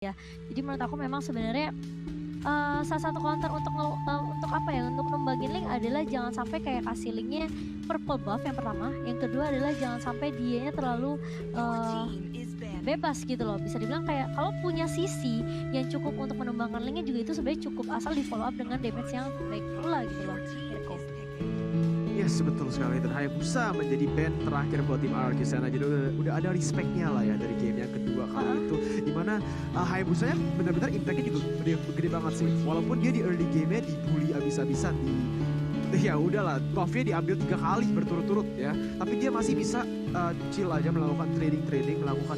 ya. Jadi menurut aku memang sebenarnya, salah satu counter untuk apa ya, untuk numbangin link adalah jangan sampai kayak kasih linknya purple buff yang pertama, yang kedua adalah jangan sampai dianya terlalu, bebas gitu loh. Bisa dibilang kayak kalau punya sisi yang cukup untuk menumbangkan linknya juga itu sebenarnya cukup asal di-follow up dengan damage yang baik pula gitu loh, Mirko. Yes, betul sekali. Dan Hayabusa menjadi band terakhir buat tim RRQ sana. Jadi udah ada respect-nya lah ya dari game yang kedua kali itu. Dimana Hayabusanya benar-benar impact-nya juga gede banget sih. Walaupun dia di early game-nya dibully abis-abisan. Ya udahlah, buff-nya diambil 3 kali berturut-turut ya. Tapi dia masih bisa chill aja melakukan trading, melakukan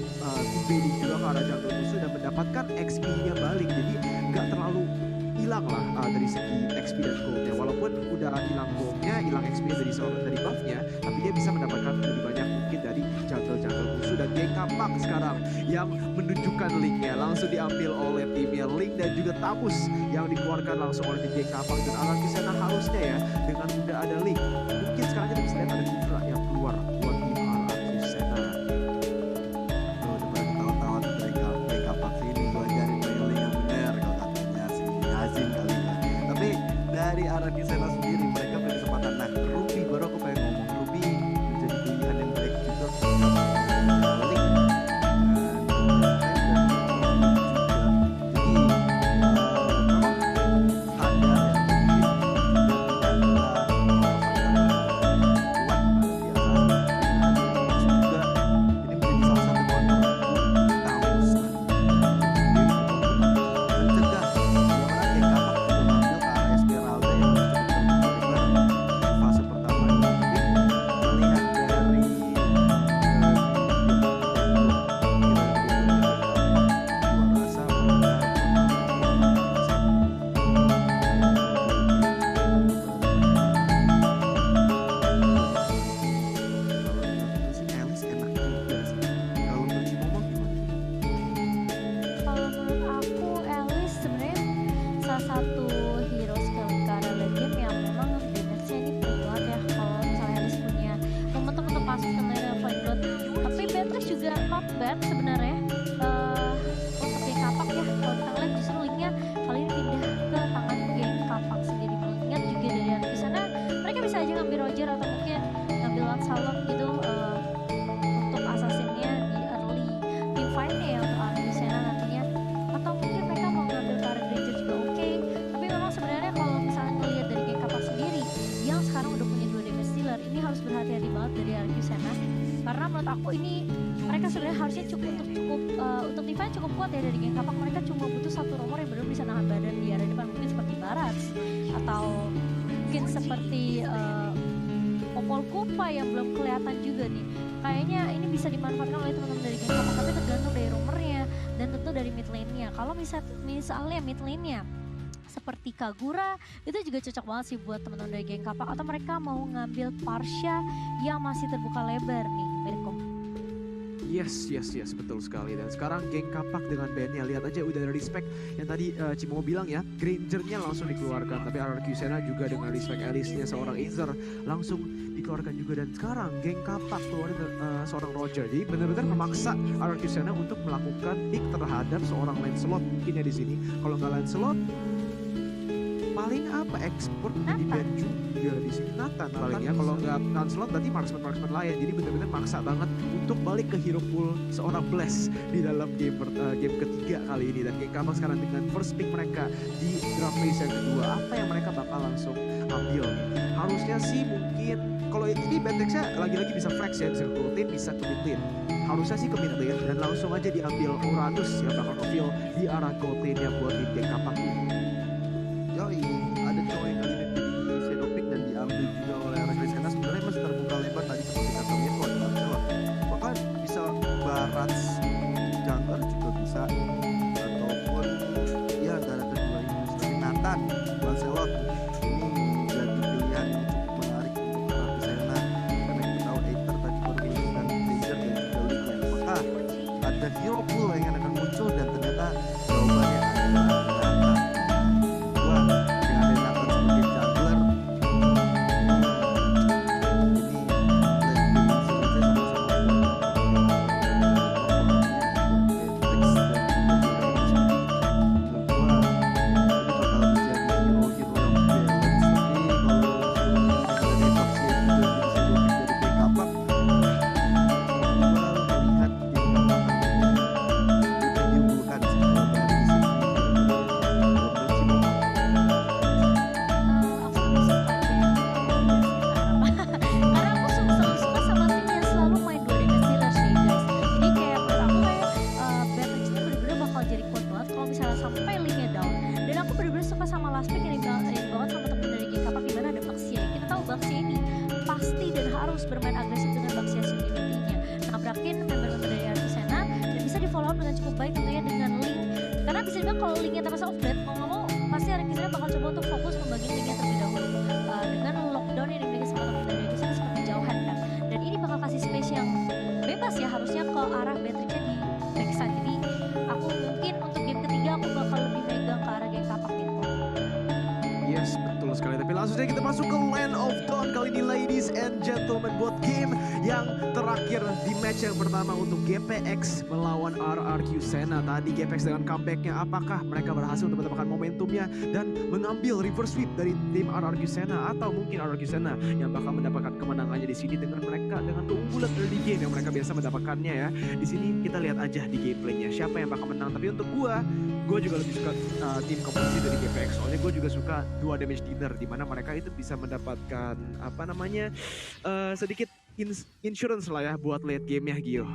invading juga ke arah jungle musuh dan mendapatkan XP-nya balik. Jadi nggak terlalu hilang lah dari segi XP dan gold-nya. Walaupun udah hilang gold-nya, hilang XP-nya dari buff-nya, tapi dia bisa mendapatkan lebih banyak mungkin dari jungle musuh. Dan geng kapak sekarang yang menunjukkan link-nya langsung diambil oleh timnya Link dan juga Tamus yang dikeluarkan langsung oleh tim geng kapak. Dan RRQ sana harusnya ya dengan udah ada link, mungkin sekarang kita bisa lihat ada Kufra yang keluar buat tim RRQ sana. Tuh udah pada ketawa-tawa tuh dari geng kapak sini, gue ajarin mailing yang bener kalau katanya si Yazin kali ya. Tapi dari RRQ sana sendiri mereka punya kesempatan. Nah Ruby, baru aku pengen ngomong, Ruby menjadi pilihan yang baik juga Link. Satu hero skill cara legend yang memang damage-nya ini penuh banget ya kalau misalnya Alice punya momentum untuk masuk ke melee Flame Blood. Tapi Beatrice juga not bad sebenarnya untuk geng kapak ya. Kalau kita ngeliat justru linknya kali ini pindah ke tangan geng kapak sendiri. Mengingat juga dari RRQ sana mereka bisa aja ngambil Roger atau mungkin ngambil Lancelot gitu untuk assassin-nya di early team fight-nya ya untuk RRQ sana nantinya. Atau mungkin mereka mau ngambil Turret Ranger juga oke. Tapi memang sebenarnya kalau misalnya ngelihat dari geng kapak sendiri yang sekarang udah punya 2 damage dealer, ini harus berhati-hati banget dari RRQ sana. Karena menurut aku ini mereka sebenarnya harusnya untuk defense cukup kuat ya dari geng kapak. Mereka cuma butuh satu nomor yang benar bisa nahan badan di area depan, mungkin seperti Barats atau mungkin seperti Popol Kupa yang belum kelihatan juga nih. Kayaknya ini bisa dimanfaatkan oleh teman-teman dari geng kapak, tapi tergantung dari rumornya dan tentu dari mid lane-nya. Kalau misalnya mid lane-nya seperti Kagura itu juga cocok banget sih buat teman-teman dari geng kapak, atau mereka mau ngambil Parsha yang masih terbuka lebar nih, Mirko. Yes, betul sekali. Dan sekarang geng kapak dengan bandnya, lihat aja udah ada respect yang tadi Cimo bilang ya, Granger-nya langsung dikeluarkan. Tapi RRQ sana juga dengan respect Alice-nya seorang Aether langsung dikeluarkan juga. Dan sekarang geng kapak keluarin seorang Roger. Jadi benar-benar memaksa RRQ sana untuk melakukan pick terhadap seorang Lancelot mungkin ya di sini. Kalau nggak Lancelot, paling apa ekspor jadi band juga di sini Nathan paling ya. Kalau nggak Lancelot berarti marksman lain. Jadi benar-benar maksa banget untuk balik ke hero pool seorang Bless di dalam game ketiga kali ini. Dan geng kapak sekarang dengan first pick mereka di draft phase yang kedua, apa yang mereka bakal langsung ambil nih? Harusnya sih mungkin kalau ini Beatrix-nya lagi-lagi bisa flex ya, bisa ke gold lane, bisa ke mid lane. Harusnya sih ke mid lane dan langsung aja diambil Uranus yang bakal reveal di arah gold lane-nya buat tim geng kapak ini. Yoi, ada cowok yang kali ini di shadow pick dan diambil juga oleh RRQ sana. Sebenarnya masih terbuka lebar tadi seperti kata Mirko di Lancelot. Bahkan bisa Barats jungler juga bisa, ataupun ya antara kedua ini seperti Nathan, Lancelot. Ini jadi pilihan yang cukup menarik untuk RRQ sana karena kita tahu Aether tadi baru dan Ranger dan juga Link-nya. Maka ada hero pool yang akan muncul dan ternyata jawabannya adalah Nathan. sampai linknya down. Dan aku bener-bener suka sama last pick yang dibawa sama temen dari Geng Kapak, dimana ada Baxia. Kita tahu Baxia ini pasti dan harus bermain agresif dengan Baxia Unity-nya, nabrakin member-member dari Arcusena, dan bisa di follow up dengan cukup baik tentunya dengan link. Karena bisa dibilang kalau linknya terpaksa offblade, mau nggak mau pasti Arcusena bakal coba untuk fokus membagi linknya terlebih dahulu. Dengan lockdown yang dimiliki sama teman dari Arcusena seperti jauhan kan. Dan ini bakal kasih space yang bebas ya harusnya ke arah Beatrixnya di backside. Jadi aku mungkin untuk game ketiga aku bakal lebih megang ke arah Geng Kapak gitu. Yes, betul sekali. Tapi langsung saja kita masuk ke Land of Dawn kali ini, ladies and gentlemen, buat game yang terakhir di match yang pertama untuk GPX melawan RRQ Sena. Tadi GPX dengan comebacknya, apakah mereka berhasil untuk mendapatkan momentumnya dan mengambil reverse sweep dari tim RRQ Sena, atau mungkin RRQ Sena yang bakal mendapatkan kemenangannya di sini dengan keunggulan early game yang mereka biasa mendapatkannya ya. Di sini kita lihat aja di gameplaynya siapa yang bakal menang. Tapi untuk gue juga lebih suka tim komposisi dari GPX, soalnya gue juga suka dua damage dealer, di mana mereka itu bisa mendapatkan apa namanya sedikit insurance lah ya buat late game ya Gio.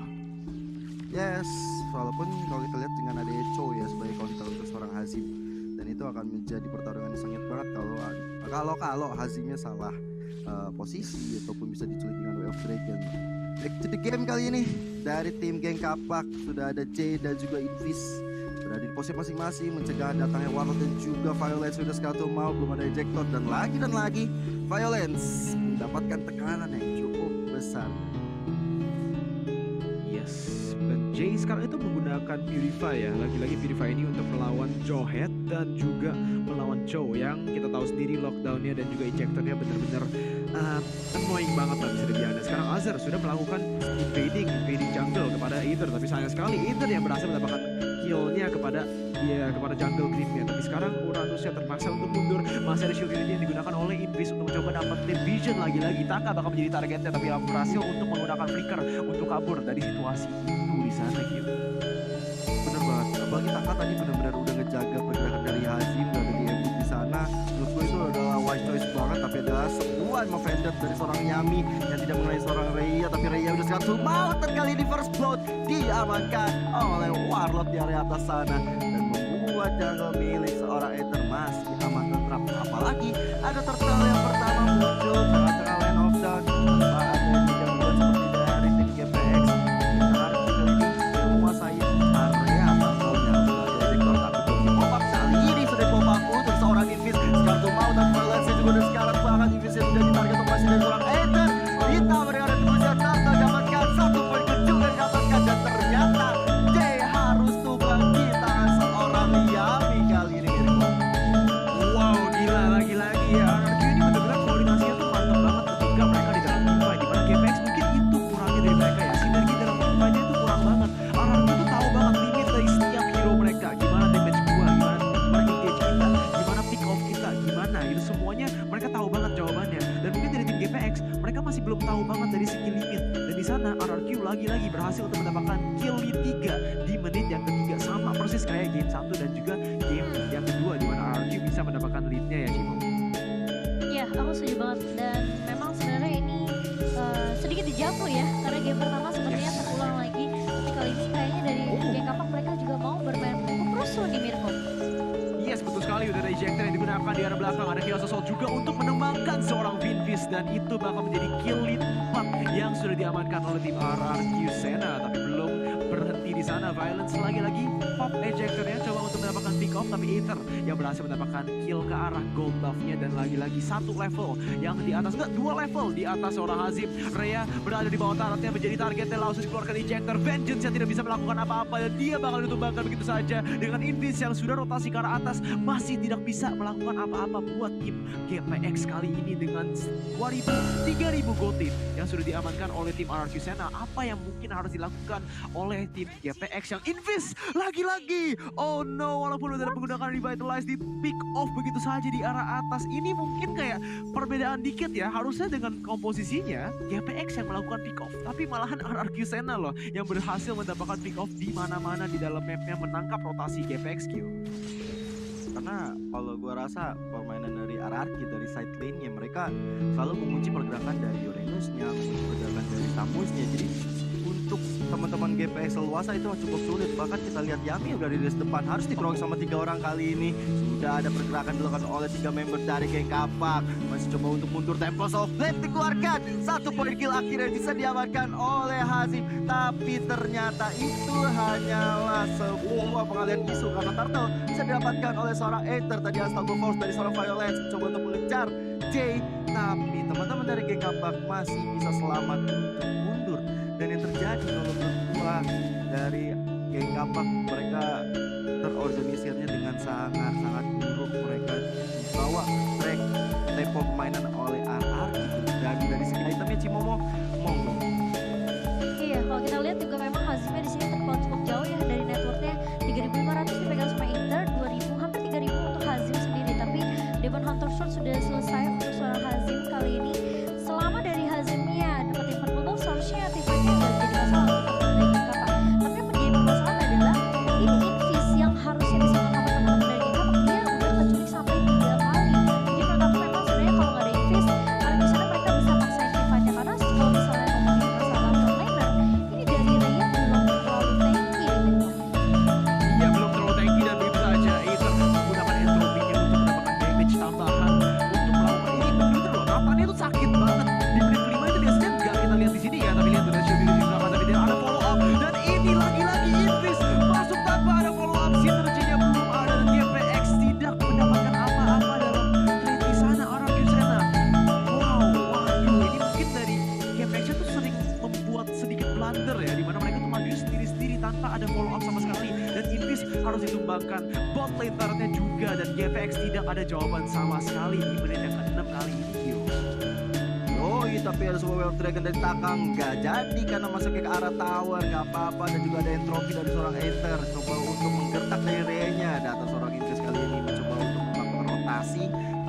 Yes, walaupun kalau kita lihat dengan ada Echo ya sebagai counter untuk seorang Hazim, dan itu akan menjadi pertarungan yang sangat berat kalau Hazimnya salah posisi ataupun bisa diculik dengan Way of Dragon. Back to the game kali ini dari tim Geng Kapak sudah ada J dan juga Invis berada di posisi masing-masing mencegah datangnya Warlord dan juga Violence. Sudah Scato mau, belum ada ejector, dan lagi Violence mendapatkan tekanan yang cukup besar. Yes, dan Jay sekarang itu menggunakan Purify ya. Lagi-lagi Purify ini untuk melawan Joehead dan juga melawan Cho yang kita tahu sendiri lockdownnya dan juga ejectornya benar-benar annoying banget lah bisa dibilang. Sekarang Azir sudah melakukan invading jungle kepada Aether, tapi sayang sekali Aether yang berhasil mendapatkan killnya kepada jungle creepnya. Tapi sekarang Uranusnya terpaksa untuk mundur. Masih ada shield unity yang digunakan oleh Invis untuk mencoba dapat vision lagi-lagi. Taka bakal menjadi targetnya, tapi berhasil untuk menggunakan flicker untuk kabur dari situasi itu di sana gitu. Bener banget, apalagi Taka tadi benar-benar udah ngejaga pergerakan dari Hazim, udah ada di embed di sana. Menurut gue itu adalah wise choice banget, tapi adalah sebuah offender dari seorang Yami yang tidak mengenai seorang Rhea, tapi Rhea udah satu maut, dan kali ini first blood diamankan oleh Warlord di area atas sana dan membuat jungle milik seorang Aether masih aman tentram. Apalagi ada turtle yang pertama muncul tengah-tengah Land of Dawn tanpa ada yang digangguan seperti dari tim GPX. Kita harus kali ini menguasai area turtle-nya. Ada Ejector tapi belum di-pop-up. Kali ini sudah di-pop-up untuk seorang Invis. Scarto mau dan Violence juga udah sekarang banget. Invis yang menjadi target operasi dari seorang Aether. Kita berada di posisi turtle dapatkan satu poin kejutan dapatkan, dan ternyata dia harus tumbang di tangan seorang Yami kali ini. Wow, gila lagi-lagi ya. RRQ ini benar-benar koordinasinya tuh mantap banget ketika mereka di dalam teamfight. Dimana GPX mungkin itu kurangnya dari mereka ya. Sinergi dalam teamfightnya itu kurang banget. RRQ tuh tahu banget limit dari setiap hero mereka. Gimana damage gua, gimana engage kita, gimana pick off kita, gimana. Itu semuanya mereka tahu banget jawabannya. Dan mungkin dari tim GPX mereka masih belum tahu banget dari segi limit. Dan di sana RRQ lagi-lagi berhasil untuk mendapatkan kill lead 3 di menit yang ketiga, sama persis kayak game 1 dan juga game yang kedua, di mana RRQ bisa mendapatkan leadnya ya Cimo. Iya, aku setuju banget. Dan memang sebenarnya ini sedikit dijawab ya, karena game pertama sepertinya terulang lagi. Tapi kali ini kayaknya dari Geng Kapak mereka juga mau bermain cukup rusuh nih Mirko. Yes, betul sekali. Udah ada ejector yang digunakan di arah belakang. Ada Chaos Assault juga untuk menembangkan seorang Vinvis, dan itu bakal menjadi kill lead 4 yang sudah diamankan oleh tim RRQ Sena. Tapi belum berhenti di sana. Violence lagi-lagi pop ejectornya coba untuk mendapatkan pick off, tapi Aether yang berhasil mendapatkan kill ke arah gold buff-nya, dan lagi-lagi satu level yang di atas, enggak, 2 level di atas seorang Hazim. Rhea berada di bawah tarotnya menjadi targetnya, langsung dikeluarkan ejector. Vengeance yang tidak bisa melakukan apa-apa, dan dia bakal ditumbangkan begitu saja dengan Invis yang sudah rotasi ke arah atas, masih tidak bisa melakukan apa-apa buat tim GPX kali ini dengan 3.000 gold team yang sudah diamankan oleh tim RRQ Sena. Apa yang mungkin harus dilakukan oleh tim GPX yang Invis lagi-lagi? Oh no, walaupun udah menggunakan Revitalize di pick off begitu saja di arah atas, ini mungkin kayak perbedaan dikit ya. Harusnya dengan komposisinya GPX yang melakukan pick off, tapi malahan RRQ Sena loh yang berhasil mendapatkan pick off di mana-mana di dalam mapnya, menangkap rotasi GPX Q. Karena kalau gua rasa permainan dari RRQ dari side lane-nya, mereka selalu mengunci pergerakan dari Uranusnya, mengunci pergerakan dari Samusnya. Jadi untuk teman-teman GPX Seluasa itu cukup sulit. Bahkan kita lihat Yami udah di race depan, harus dikerong sama 3 orang kali ini. Sudah ada pergerakan dilakukan oleh 3 member dari geng Kapak. Masih coba untuk mundur, Temples of Blade dikeluarkan. 1 poin kill akhirnya bisa diamankan oleh Hazim. Tapi ternyata itu hanyalah sebuah pengalian isu karena Turtle bisa didapatkan oleh seorang Aether. Tadi Unstoppable Force dari seorang Violence coba untuk mengejar Jay. Tapi teman-teman dari geng Kapak masih bisa selamat untuk mundur. Dan yang terjadi kalau menurut gua dari geng Kapak, mereka terorganisirnya dengan sangat-sangat buruk. Mereka dibawa track tempo permainan oleh RR gitu. Dan dari segi itemnya Cimomo monggo. Iya, kalau kita lihat juga memang Hazimnya di sini terpaut cukup jauh ya dari networknya 3.500 dipegang sama Inter, 2.000 hampir 3.000 untuk Hazim sendiri. Tapi Demon Hunter Sword sudah selesai untuk seorang Hazim kali ini. Selama dari Hazimnya dapat Inferno seharusnya Tiffany nggak jadi masalah untuk teman-teman dari Geng Kapak. Tapi yang menjadi permasalahan adalah ini Invis yang harusnya bisa mengcover teman-teman dari Geng Kapak, dia udah kecuali sampai 3 kali. Jadi menurut aku memang sebenarnya kalau nggak ada Invis, ada di sana mereka bisa paksain Tiffany karena kalau misalnya ngomongin masalah frontliner, ini dari Raya belum terlalu tanky di mid lane. Iya, belum terlalu tanky dan begitu saja Aether menggunakan entropinya untuk mendapatkan damage tambahan untuk melakukan ini. Bener loh, tampaknya itu sakit banget. Di menit kelima itu biasanya nggak kita lihat di sini ya, tapi lihat udah Shobili di belakang, tapi dia ada follow up. Dan ini lagi-lagi Invis masuk tanpa ada follow up. Sinerginya belum ada dan GPX tidak mendapatkan apa-apa dalam trade di sana. RRQ Sena. Wow, waduh, ini mungkin dari GPX tuh sering membuat sedikit blunder ya, dimana mereka tuh maju sendiri-sendiri tanpa ada follow up sama sekali. Dan Invis harus ditumbangkan, bot lane turretnya juga, dan GPX tidak ada jawaban sama sekali di menit yang ke-6 kali ini. Yoi, tapi ada sebuah Wave Dragon dari Takang nggak jadi karena masuknya ke arah tower. Nggak apa-apa, dan juga ada entropi dari seorang Aether coba untuk menggertak dari Rey-nya. Datang seorang Invis kali ini mencoba untuk melakukan rotasi.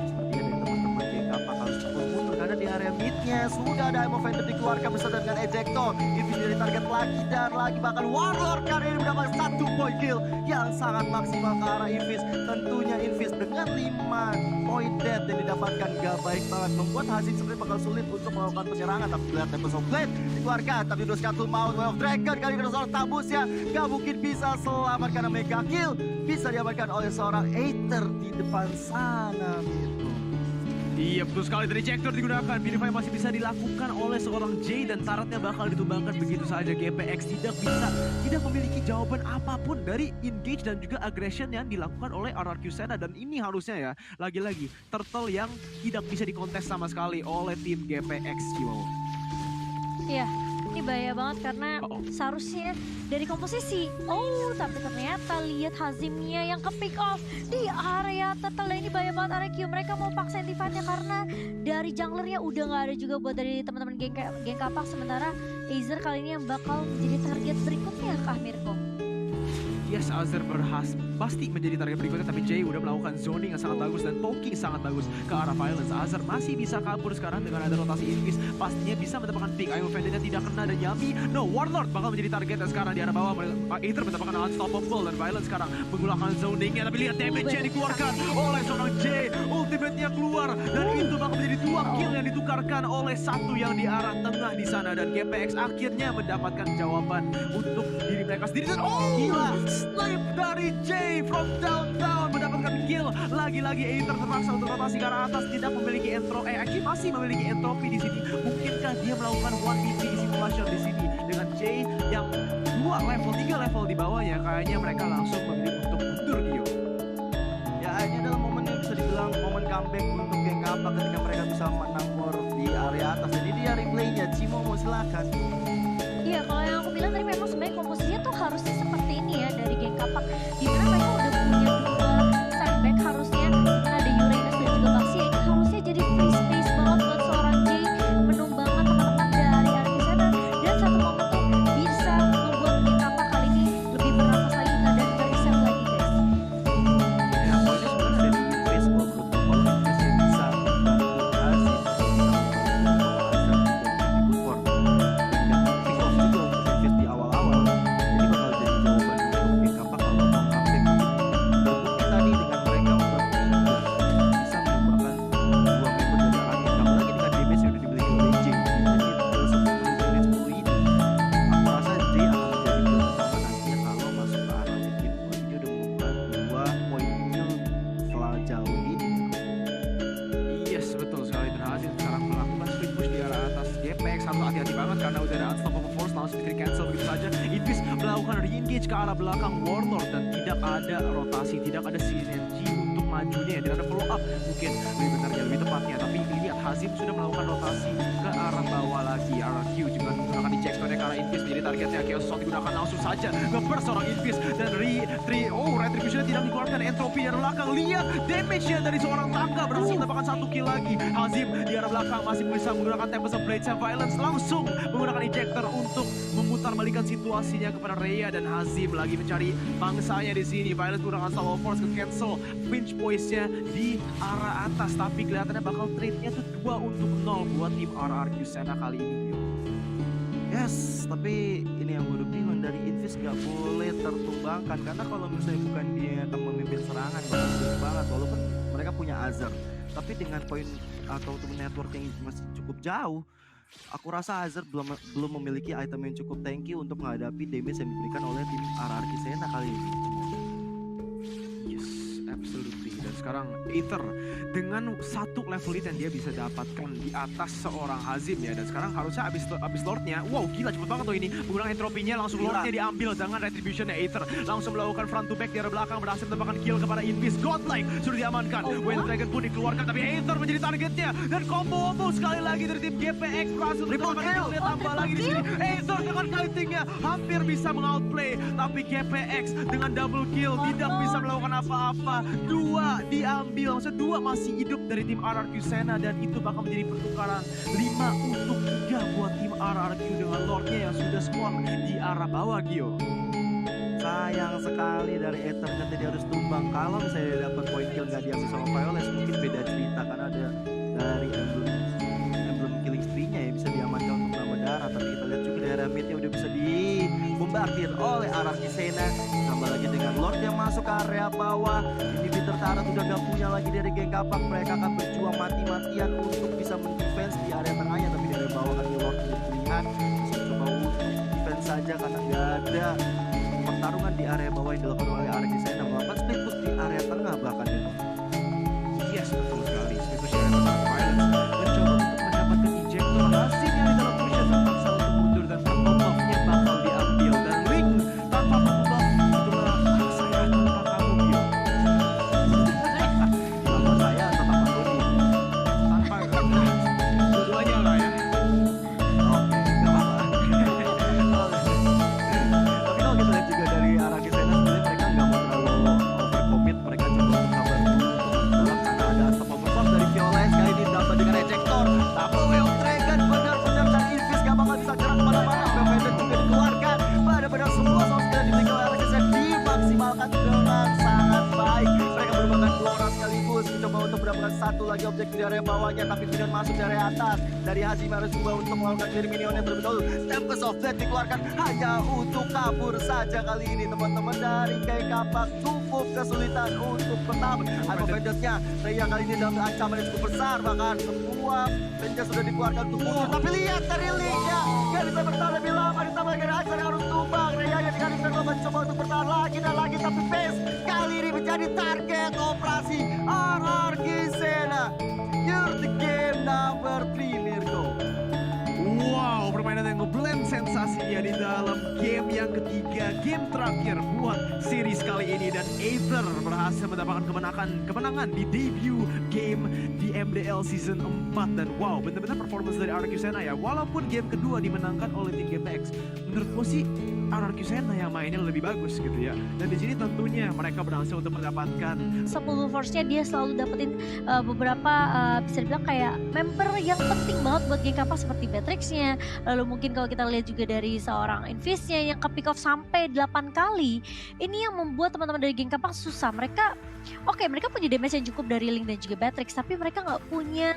Sepertinya dari teman-teman geng Kapak harus cepat mundur karena di area mid-nya sudah ada Emo Vendor dikeluarkan bersama dengan Ejector. Invis dari target lagi dan lagi, bahkan Warlord kali ini mendapatkan 1 point kill yang sangat maksimal ke arah Invis. Tentunya Invis dengan 5 point dead yang didapatkan gak baik banget, membuat Hazim sebenarnya bakal sulit untuk melakukan penyerangan. Tapi lihat Tempest of Blade dikeluarkan, tapi udah satu maut Wave of Dragon kali ini seorang tabus ya, gak mungkin bisa selamat karena mega kill bisa diamankan oleh seorang Aether di depan sana gitu. Iya, betul sekali, dari Ejector digunakan. Purify masih bisa dilakukan oleh seorang Jay dan tarotnya bakal ditumbangkan begitu saja. GPX tidak memiliki jawaban apapun dari engage dan juga aggression yang dilakukan oleh RRQ Sena. Dan ini harusnya ya, lagi-lagi Turtle yang tidak bisa dikontes sama sekali oleh tim GPX Chihuahua. Iya, ini bahaya banget karena seharusnya dari komposisi. Oh, tapi ternyata lihat Hazimnya yang ke pick off di area Turtle. Ini bahaya banget RQ. Mereka mau paksain Tiffany karena dari junglernya udah nggak ada juga buat dari teman-teman geng Kapak. Sementara Aether kali ini yang bakal menjadi target berikutnya kah Mirko? Yes, Azir pasti menjadi target berikutnya, tapi Jay udah melakukan zoning yang sangat bagus dan poking sangat bagus ke arah Violence. Azir masih bisa kabur sekarang dengan ada rotasi Invis, pastinya bisa mendapatkan pick. Imo Vendor tidak kena dan Yami. No, Warlord bakal menjadi target dan sekarang di arah bawah Aether mendapatkan Unstoppable dan Violence sekarang menggunakan zoningnya, tapi lihat damage-nya dikeluarkan oleh seorang Jay. Ultimate-nya keluar dan itu bakal menjadi 2 kill yang ditukarkan oleh 1 yang di arah tengah di sana, dan GPX akhirnya mendapatkan jawaban untuk diri mereka sendiri. Dan gila, snipe dari Jay from downtown mendapatkan kill. Lagi-lagi Aether terpaksa untuk rotasi ke arah atas, tidak memiliki actually masih memiliki entropi di sini. Mungkinkah dia melakukan 1v3 simulation di sini dengan Jay yang 3 level di bawahnya? Kayaknya mereka langsung memilih untuk mundur, Gio. Ya, ini adalah momen yang bisa dibilang momen comeback untuk geng Kapak ketika mereka bisa menang war di area atas. Jadi dia replaynya, Cimo mau silakan. Iya, kalau yang aku bilang tadi memang sebenarnya komposisinya tuh harusnya seperti ini ya dari geng Kapak. Dimana mereka udah punya 2 sandbag harusnya, dimana ada Uranus dan juga Baxia. Ini harusnya jadi free space banget buat seorang Jay menumbangkan teman-teman dari Arkisena. Dan satu momen tuh bisa membuat geng Kapak kali ini lebih bernafas lagi dan bereset lagi guys. Ya, poinnya sebenarnya ada di Invis. Kalau Invis yang bisa membantu Hazim bisa membantu pick off juga untuk Invis di awal-awal. Jadi bakal jadi jawaban untuk geng Kapak kalau mau comeback ke arah belakang Warlord dan tidak ada rotasi, tidak ada sinergi untuk majunya, tidak ada follow up mungkin lebih benarnya, lebih tepatnya. Tapi lihat Hazim sudah melakukan rotasi ke arah bawah lagi. RRQ juga menggunakan ejectornya ke arah Invis menjadi targetnya. Chaos Assault digunakan langsung saja nge-burst seorang Invis dan Retribution tidak dikeluarkan. Entropy dari belakang, lihat damage-nya dari seorang Taka berhasil mendapatkan 1 kill lagi. Hazim di arah belakang masih bisa menggunakan Tempest of Blades and Violence, langsung menggunakan ejector untuk memutar balikan situasinya kepada Rhea, dan Hazim lagi mencari bangsanya di sini. Violence menggunakan Solo Force ke cancel pinch points-nya di arah atas, tapi kelihatannya bakal trade-nya tuh 2-0 buat tim RRQ Senna kali ini. Yes, tapi ini yang gue bingung, dari Invis gak boleh tertumbangkan, karena kalau misalnya bukan dia yang akan memimpin serangan bakal sulit banget, walaupun mereka punya Azir. Tapi dengan poin atau network yang masih cukup jauh, aku rasa Azir belum memiliki item yang cukup tanky untuk menghadapi damage yang diberikan oleh tim RRQ Senna kali ini. Yes, absolutely. Dan sekarang Aether dengan satu level lead yang dia bisa dapatkan di atas seorang Hazim ya. Dan sekarang harusnya abis Lordnya, wow gila cepet banget tuh ini. Menggunakan entropinya langsung Lordnya diambil dengan Retributionnya. Aether langsung melakukan front to back di arah belakang, berhasil mendapatkan kill kepada Invis. Godlike sudah diamankan. Wild Dragon pun dikeluarkan, tapi Aether menjadi targetnya. Dan combo sekali lagi dari tim GPX berhasil mendapatkan kill. Tambah lagi di sini. Aether dengan kiting-nya hampir bisa mengoutplay, tapi GPX dengan double kill tidak bisa melakukan apa-apa. 2 diambil, maksudnya 2 masih hidup dari tim RRQ Senna, dan itu bakal menjadi pertukaran 5 untuk 3 buat tim RRQ dengan Lordnya yang sudah spawn di arah bawah, Gio. Sayang sekali dari Aether nanti dia harus tumbang. Kalau misalnya dia dapat point kill nggak diambil sama Violence, mungkin beda cerita, karena ada dari emblem killing spree-nya ya bisa diamankan untuk nambah darah. Tapi kita lihat juga daerah mid-nya udah bisa dibombardir oleh RRQ Senna. Tambah lagi dengan Lord yang masuk ke area bawah. Inhibitor Turret udah gak punya lagi dari geng kapak. Mereka akan berjuang mati-matian untuk bisa mendefense di area tengahnya, tapi dari bawah kan Lord belum terlihat. Bisa coba untuk defense saja karena nggak ada pertarungan di area bawah yang dilakukan oleh RRQ Senna, melakukan split push di area tengah bahkan itu. Yes, betul sekali. Split yang tentang Violence mencoba untuk mendapatkan ejector. Hasilnya di dalam push terpaksa untuk mundur dan combo buff-nya bakal diambil. Dan Ring tanpa combo buff itulah saya tanpa kamu, Gio. Kalau saya tetap Antoni. Tanpa dua-duanya lah ya. Oke, nggak apa-apa. Tapi kalau kita lihat juga dari RRQ Senna sebenarnya mereka nggak mau terlalu overcommit. Mereka coba untuk sabar dulu untuk pulang karena ada stop overbuff dari Violence. Kali ini dapat dengan ejector. Tapi Wild Dragon benar-benar dan Invis gak bakal bisa gerak kemana-mana. Bevender juga dikeluarkan. Benar-benar semua source skill yang dimiliki oleh RRQ Senna dimaksimalkan dengan sangat baik. Mereka merupakan Flora sekaligus mencoba untuk mendapatkan satu lagi objek di area bawahnya, tapi tidak masuk dari atas. Dari Hazim harus coba untuk melakukan clear minion yang terlebih dahulu. Tempest of Blade dikeluarkan hanya untuk kabur saja kali ini. Teman-teman dari geng kapak cukup kesulitan untuk bertahan. Armor Vengeance-nya Rhea kali ini dalam ancaman yang cukup besar, bahkan semua Vengeance sudah dikeluarkan untuk mundur. Tapi lihat dari Link-nya gak bisa bertahan lebih lama, ditambah dengan Azir yang harus tumbang. Rhea yang dengan Inferno mencoba untuk bertahan lagi dan lagi, tapi Pace kali ini menjadi target operasi RRQ Senna. You're the game number 3, Mirko. Wow, permainan yang ngeblend sensasinya di dalam game yang ketiga, game terakhir buat series kali ini, dan Aether berhasil mendapatkan kemenangan di debut game di MDL season 4. Dan wow, benar-benar performance dari RRQ Senna ya. Walaupun game kedua dimenangkan oleh tim GPX, menurut gue sih RRQ Senna yang mainnya lebih bagus gitu ya. Dan di sini tentunya mereka berhasil untuk mendapatkan 10 force-nya dia selalu dapetin beberapa bisa dibilang kayak member yang penting banget buat geng kapak seperti Beatrix-nya. Lalu mungkin kalau kita lihat juga dari seorang Invis-nya yang ke pick off sampai 8 kali. Ini yang membuat teman-teman dari geng kapak susah. Mereka punya damage yang cukup dari Link dan juga Beatrix, tapi mereka nggak punya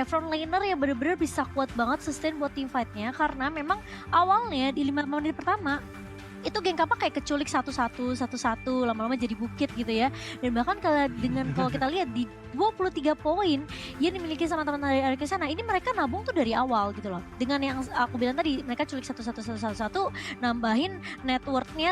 frontliner yang benar-benar bisa kuat banget sustain buat team fight-nya, karena memang awalnya di 5 menit pertama itu geng kapak kayak keculik satu-satu, lama-lama jadi bukit gitu ya. Dan bahkan kalau kita lihat di 23 poin yang dimiliki sama teman dari RRQ Senna, ini mereka nabung tuh dari awal gitu loh. Dengan yang aku bilang tadi, mereka culik satu, nambahin networknya